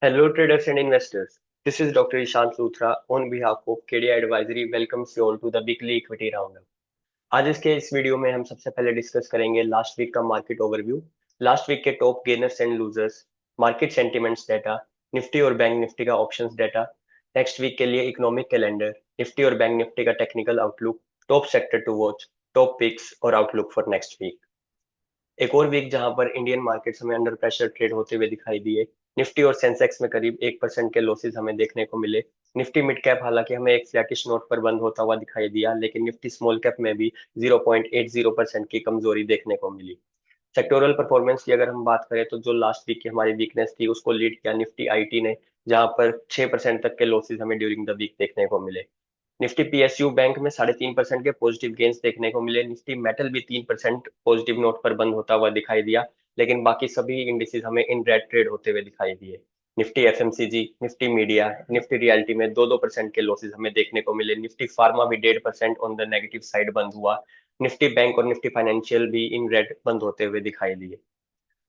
Hello, traders and investors. This is Dr. Ishant Luthra on behalf of KDI Advisory welcomes you all to the weekly equity roundup. आज इसके इस video में हम सबसे पहले discuss करेंगे लास्ट वीक का मार्केट ओवरव्यू, लास्ट वीक के top gainers and losers, market sentiments data, Nifty और बैंक निफ्टी का ऑप्शंस डेटा, नेक्स्ट वीक के लिए इकोनॉमिक कैलेंडर, निफ्टी और बैंक निफ्टी का technical outlook, top sector to watch, top picks और आउटलुक फॉर नेक्स्ट वीक। एक और वीक जहां पर इंडियन मार्केट्स हमें अंडर प्रेशर ट्रेड होते हुए दिखाई दिए। निफ्टी और सेंसेक्स में करीब 1% के लॉसेस हमें देखने को मिले। निफ्टी मिड कैप हालांकि हमें एक फ्लैटिश नोट पर बंद होता हुआ दिखाई दिया, लेकिन निफ्टी स्मॉल कैप में भी 0.80% की कमजोरी देखने को मिली। सेक्टोरल परफॉर्मेंस की अगर हम बात करें तो जो लास्ट वीक की हमारी वीकनेस थी उसको लीड किया निफ्टी आईटी ने, जहां पर 6% तक के लॉसेस हमें ड्यूरिंग द वीक देखने को मिले। निफ्टी पीएसयू बैंक में 3.5% के पॉजिटिव गेन्स देखने को मिले। निफ्टी मेटल भी 3% पॉजिटिव नोट पर बंद होता हुआ दिखाई दिया, लेकिन बाकी सभी इंडिसेस हमें इन रेड ट्रेड होते हुए दिखाई दिए। Nifty FMCG, Nifty media, Nifty realty में 2-2% के लॉसेस हमें देखने को मिले। निफ्टी फार्मा भी 1.5% ऑन द नेगेटिव साइड बंद हुआ। निफ्टी बैंक और निफ्टी फाइनेंशियल भी इन रेड बंद होते हुए दिखाई दिए।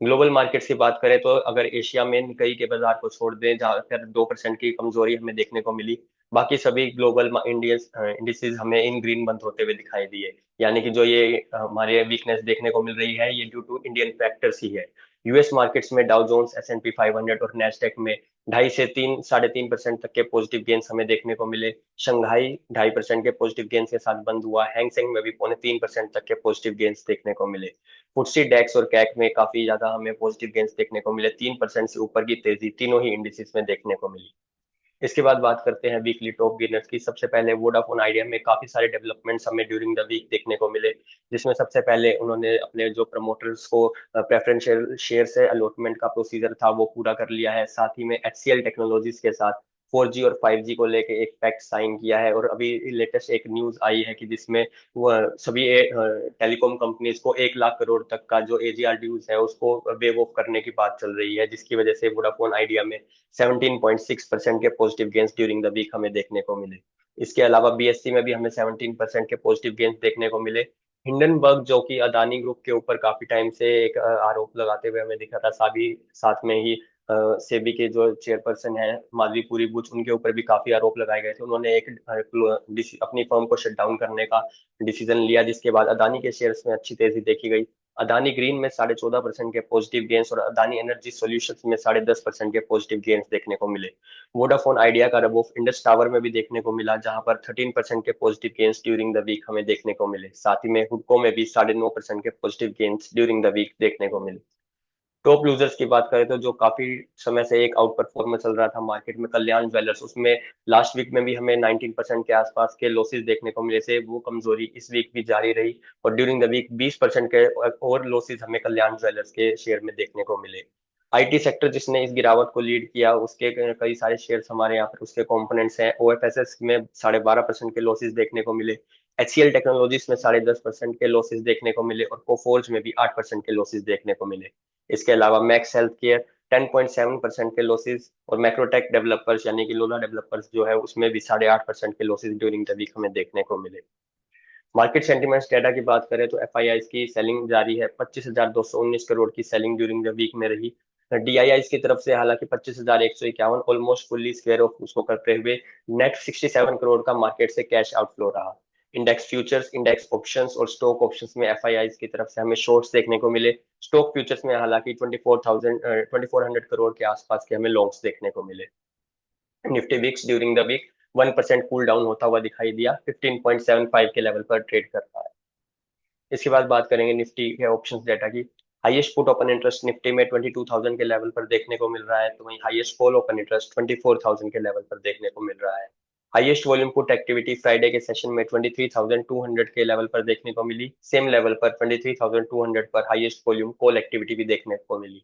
ग्लोबल मार्केट्स की बात करें तो अगर एशिया में निकई के बाजार को छोड़ दें जहां पर 2% की कमजोरी हमें देखने को मिली, बाकी सभी ग्लोबल इंडियंस इंडिसेस हमें इन ग्रीन बंद होते हुए दिखाई दिए। यानी कि जो ये हमारे वीकनेस देखने को मिल रही है ये ड्यू टू इंडियन फैक्टर्स ही है। यूएस मार्केट्स में Dow Jones, S and P 500 और नेस्डेक में 2.5 से 3 साढ़े 3% तक के पॉजिटिव गेन्स हमें देखने को मिले। शंघाई 2.5% के पॉजिटिव गेन्स के साथ बंद हुआ। हैंगसेंग में भी 0.25% तक के पॉजिटिव गेन्स देखने को मिले। फुटसी डेक्स और कैक में काफी ज्यादा हमें पॉजिटिव गेन्स देखने को मिले। 3% से ऊपर की तेजी तीनों ही इंडिसेस में देखने को मिली। इसके बाद बात करते हैं वीकली टॉप गेनर्स की। सबसे पहले वोडाफोन आइडिया में काफी सारे डेवलपमेंट्स हमें ड्यूरिंग द वीक देखने को मिले, जिसमें सबसे पहले उन्होंने अपने जो प्रमोटर्स को प्रेफरेंशियल शेयर से अलॉटमेंट का प्रोसीजर था वो पूरा कर लिया है। साथ ही में एचसीएल टेक्नोलॉजीज के साथ 4G और 5G को लेके एक पैक्ट साइन किया है। और अभी लेटेस्ट एक न्यूज आई है कि जिसमें वो सभी टेलीकॉम कंपनीज को 1 लाख करोड़ तक का जो एजीआर ड्यूज है उसको वेव ऑफ करने की बात चल रही है, जिसकी वजह से वोडाफोन आइडिया में 17.6% के positive gains during the week हमें देखने को मिले। इसके अलावा बीएससी में भी हमें 17% के पॉजिटिव गेन्स देखने को मिले। हिंडनबर्ग जो कि अदानी ग्रुप के ऊपर काफी टाइम से एक आरोप लगाते हुए हमें दिखा था, साथ साथ में ही सेबी के जो चेयरपर्सन है माधवी पुरी बुच, उनके ऊपर भी काफी आरोप लगाए गए थे। उन्होंने एक अपनी फर्म को शट डाउन करने का डिसीजन लिया, जिसके बाद अदानी के शेयर्स में अच्छी तेजी देखी गई। अदानी ग्रीन में 14.5% के पॉजिटिव गेन्स और अदानी एनर्जी सॉल्यूशंस में 10.5% के पॉजिटिव गेन्स देखने को मिले। वोडाफोन आइडिया का रब ऑफ इंडस टावर में भी देखने को मिला, जहां पर 13% के positive gains during the week हमें देखने को मिले। साथ ही में हुडको में भी 9.5% के positive gains during the week देखने को मिले। टॉप यूजर्स की बात करें तो जो काफी समय से एक आउट परफॉर्मेंस चल रहा था मार्केट में, कल्याण ज्वेलर्स, उसमें लास्ट वीक में भी हमें 19% के आसपास के लॉसेस देखने को मिले थे। वो कमजोरी इस वीक भी जारी रही और ड्यूरिंग द वीक 20% के और लॉसेस हमें कल्याण ज्वेलर्स के शेयर में देखने को मिले। आईटी सेक्टर जिसने इस गिरावट को लीड किया, उसके कई सारे शेयर्स हमारे यहाँ पर उसके कंपोनेंट्स हैं। ओएफएसएस में 12.5% के लॉसेस देखने को मिले। एचसीएल टेक्नोलॉजीज में 10.5% के लॉसेस देखने को मिले और कोफोर्ज में भी 8% के लॉसेस देखने को मिले। इसके अलावा मैक्स हेल्थ केयर 10.7% के लॉसेस और मैक्रोटेक डेवलपर्स यानी कि लोला डेवलपर्स जो है उसमें भी 8.5% के लॉसेस ड्यूरिंग द वीक हमें देखने को मिले। मार्केट सेंटिमेंट्स डेटा की बात करें तो एफआईआई की सेलिंग जारी है। 25,219 करोड़ की सेलिंग ड्यूरिंग द वीक में रही। डीआईआई की तरफ से हालांकि 25,151 ऑलमोस्ट फुल्ली स्क्वायर ऑफ उसको करते हुए नेट 67 करोड़ का मार्केट से कैश आउटफ्लो रहा। इंडेक्स फ्यूचर्स, इंडेक्स ऑप्शंस और स्टॉक ऑप्शंस में एफआईआई की तरफ से हमें शॉर्ट्स देखने को मिले। स्टॉक फ्यूचर्स में हालांकि 2400 करोड़ के आसपास के हमें लॉन्ग्स देखने को मिले। Nifty VIX during the week 1% cool down होता हुआ दिखाई दिया, 15.75 के लेवल पर ट्रेड कर रहा है। इसके बाद बात करेंगे निफ्टी के ऑप्शंस डेटा की। Highest put open interest Nifty में 22,000 के लेवल पर देखने को मिल रहा है, तो वहीं हाईएस्ट कॉल ओपन इंटरेस्ट 24,000 के लेवल पर देखने को मिल रहा है। Highest volume put activity Friday के सेशन में 23,200 के लेवल पर देखने को मिली। सेम लेवल पर 23,200 पर हाईएस्ट वॉल्यूम कॉल एक्टिविटी भी देखने को मिली।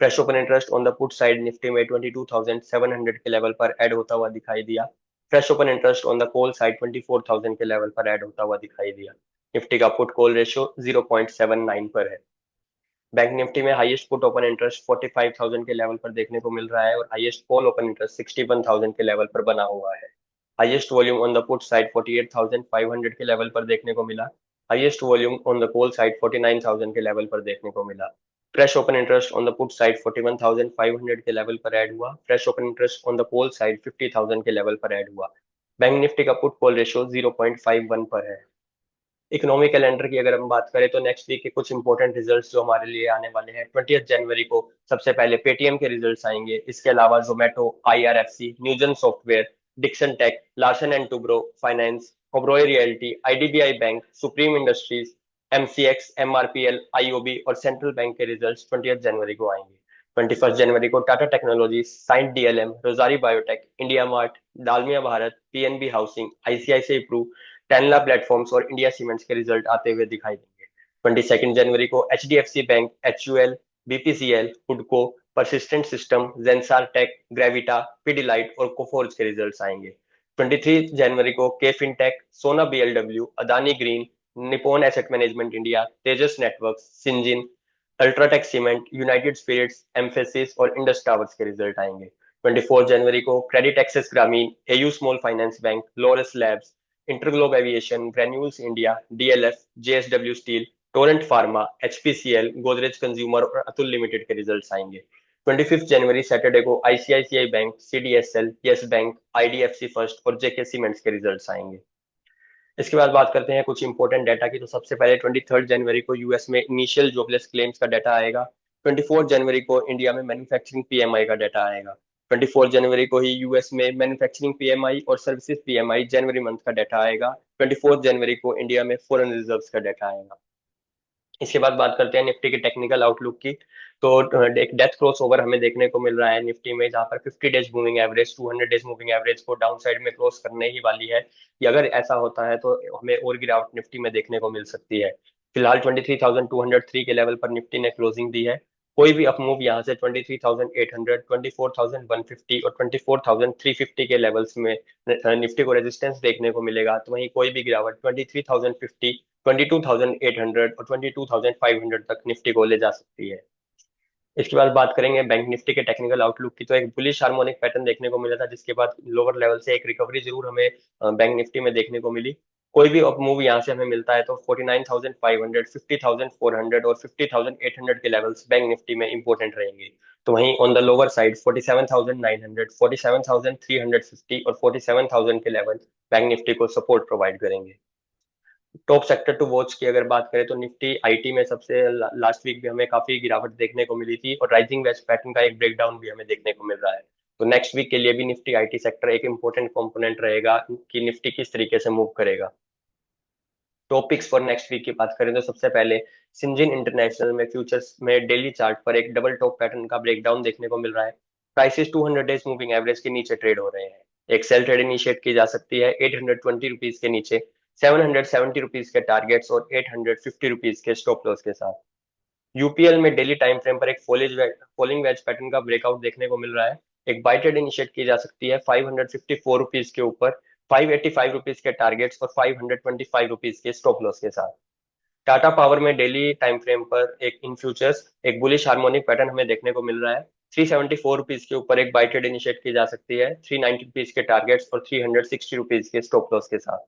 Fresh open interest on the put side Nifty में 22,700 के लेवल पर ऐड होता हुआ दिखाई दिया। Fresh open interest on the call side 24,000 के लेवल पर ऐड होता हुआ दिखाई दिया। निफ्टी का पुट कॉल रेशियो 0.79 पर है। बैंक निफ्टी में हाईएस्ट पुट ओपन इंटरेस्ट 45,000 के लेवल पर देखने को मिल रहा है और हाईएस्ट कॉल ओपन इंटरेस्ट 61,000 के लेवल पर बना हुआ है। Highest volume on the put side 48,500 के लेवल पर देखने को मिला। Highest volume on the call side 49,000 के लेवल पर देखने को मिला। Fresh open interest on the put side 41,500 के लेवल पर ऐड हुआ। Fresh open interest on the call side 50,000 के लेवल पर ऐड हुआ। बैंक निफ्टी का पुट कॉल रेशियो 0.51 पर है। इकोनॉमिक कैलेंडर की अगर हम बात करें तो नेक्स्ट वीक के कुछ इंपॉर्टेंट रिजल्ट्स जो हमारे लिए आने वाले हैं, 20 जनवरी को सबसे पहले पेटीएम के रिजल्ट्स आएंगे। इसके अलावा Zomato, IRFC, Newgen software, Dixon tech, Larsen and Toubro finance, Oberoi realty, IDBI bank, supreme industries, MCX, MRPL, IOB और सेंट्रल बैंक के रिजल्ट्स 20 जनवरी को आएंगे। 21 जनवरी को Tata technology, Cyient DLM, Rossari biotech, India mart, Dalmia Bharat, PNB housing, ICICI Pru, Tanla platforms और India cements के result आते हुए दिखाई देंगे। 22 जनवरी को एचडीएफसी बैंक, एचयूएल, बीपीसीएल, हुडको, persistent system, Zensar take, ग्रेविटा, Pidilite और कोफोर्ज के रिजल्ट्स आएंगे। 23 जनवरी को के fintech, Sona BLW, Adani green, Nippon asset management India, Tejas networks, Syngene, UltraTech cement, united spirits, Mphasis और इंडस टावर्स के रिजल्ट आएंगे। 24 जनवरी को credit access Grameen, AU small finance bank, Laurus labs, InterGlobe aviation, granules India, DLF, JSW steel, Torrent pharma, HPCL, Godrej consumer और Atul limited के results आएंगे। 25 जनवरी Saturday को ICICI bank, CDSL, yes bank, IDFC first और जेके सीमेंट्स के results आएंगे। इसके बाद बात करते हैं कुछ इंपॉर्टेंट डाटा की। तो सबसे पहले 23 जनवरी को यूएस में इनिशियल जॉबलेस क्लेम्स का डाटा आएगा। 24 जनवरी को इंडिया में मैन्युफैक्चरिंग पीएमआई का डाटा आएगा। 24 जनवरी को ही यूएस में मैन्युफैक्चरिंग पीएमआई और सर्विसेज पीएमआई जनवरी मंथ का डाटा आएगा। 24 जनवरी को इंडिया में फॉरेन रिजर्व्स का डाटा आएगा। इसके बाद बात करते हैं निफ्टी के टेक्निकल आउटलुक की। तो एक डेथ क्रॉस ओवर हमें देखने को मिल रहा है निफ्टी में, जहां पर 50 days moving average 200 days moving average को डाउन साइड में क्रॉस करने ही वाली है कि अगर ऐसा होता है तो हमें और गिरावट निफ्टी में देखने को मिल सकती है। फिलहाल 23,203 के लेवल पर निफ्टी ने क्लोजिंग दी है। कोई भी अपमूव यहाँ से 23,800, 24,150 और 24,350 के लेवल्स में निफ्टी को रेजिस्टेंस देखने को मिलेगा। तो वहीं कोई भी गिरावट 23,050, 22,800 और 22,500 तक निफ्टी को ले जा सकती है। इसके बाद बात करेंगे बैंक निफ्टी के टेक्निकल आउटलुक की। तो एक बुलिश हार्मोनिक पैटर्न देखने को मिला था, जिसके बाद लोअर लेवल से एक रिकवरी जरूर हमें बैंक निफ्टी में देखने को मिली। कोई भी अप मूव यहाँ से हमें मिलता है तो 49,500, 50,400 और 50,800 के लेवल्स बैंक निफ्टी में इंपॉर्टेंट रहेंगे। तो वहीं ऑन द लोअर साइड 47,900, 47,350 और 47,000 के लेवल बैंक निफ्टी को सपोर्ट प्रोवाइड करेंगे। टॉप सेक्टर टू वॉच की अगर बात करें तो निफ्टी आईटी में सबसे लास्ट वीक भी हमें काफी गिरावट देखने को मिली थी और राइजिंग वेज पैटर्न का एक ब्रेकडाउन भी हमें देखने को मिल रहा है। तो नेक्स्ट वीक के लिए भी निफ्टी आईटी सेक्टर एक इंपॉर्टेंट कंपोनेंट रहेगा कि निफ्टी किस तरीके से मूव करेगा। टॉपिक्स फॉर नेक्स्ट वीक की बात करें तो सबसे पहले सिंजिन इंटरनेशनल में फ्यूचर्स में डेली चार्ट पर एक डबल टॉप पैटर्न का ब्रेकडाउन देखने को मिल रहा है। प्राइसेस 200 डेज मूविंग एवरेज के नीचे ट्रेड हो रहे हैं। एक सेल ट्रेड इनिशिएट की जा सकती है 820 रुपीज के नीचे, 770 रुपीज के टारगेट्स और 850 रुपीज के स्टॉप लॉस के साथ। यूपीएल में डेली टाइम फ्रेम पर एक फॉलिंग वेज पैटर्न का ब्रेकआउट देखने को मिल रहा है। एक बाय ट्रेड इनिशिएट की जा सकती है 554 रुपीज के ऊपर, 585 रुपीज के टारगेट्स और 525 रुपीज के स्टॉप लॉस के साथ। टाटा पावर में डेली टाइम फ्रेम पर एक इन फ्यूचर्स एक बुलिश हार्मोनिक पैटर्न हमें देखने को मिल रहा है। 374 रुपीज के ऊपर एक बाय ट्रेड इनिशिएट की जा सकती है 390 रुपीज के टारगेट्स और 360 रुपीज के स्टॉप लॉस के साथ।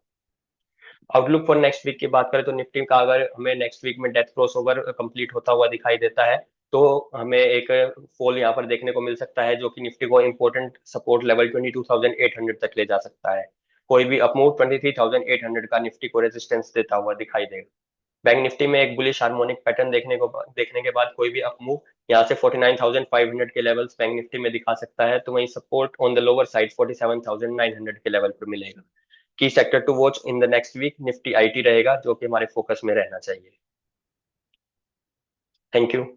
आउटलुक फॉर नेक्स्ट वीक की बात करें तो निफ्टी का अगर हमें नेक्स्ट वीक में डेथ क्रॉस ओवर कंप्लीट होता हुआ दिखाई देता है तो हमें एक फॉल यहाँ पर देखने को मिल सकता है, जो कि निफ्टी को इंपॉर्टेंट सपोर्ट लेवल 22,800 तक ले जा सकता है। कोई भी अपमूव 23,800 का निफ्टी को रेजिस्टेंस देता हुआ दिखाई देगा। बैंक निफ्टी में एक बुलिश हार्मोनिक पैटर्न देखने के बाद कोई भी अपमूव यहाँ से 49,500 के लेवल्स बैंक निफ्टी में दिखा सकता है। तो वहीं support on the lower side 47,900 के लेवल पर मिलेगा। Key sector to watch in the next week Nifty IT रहेगा, जो कि हमारे फोकस में रहना चाहिए। Thank you.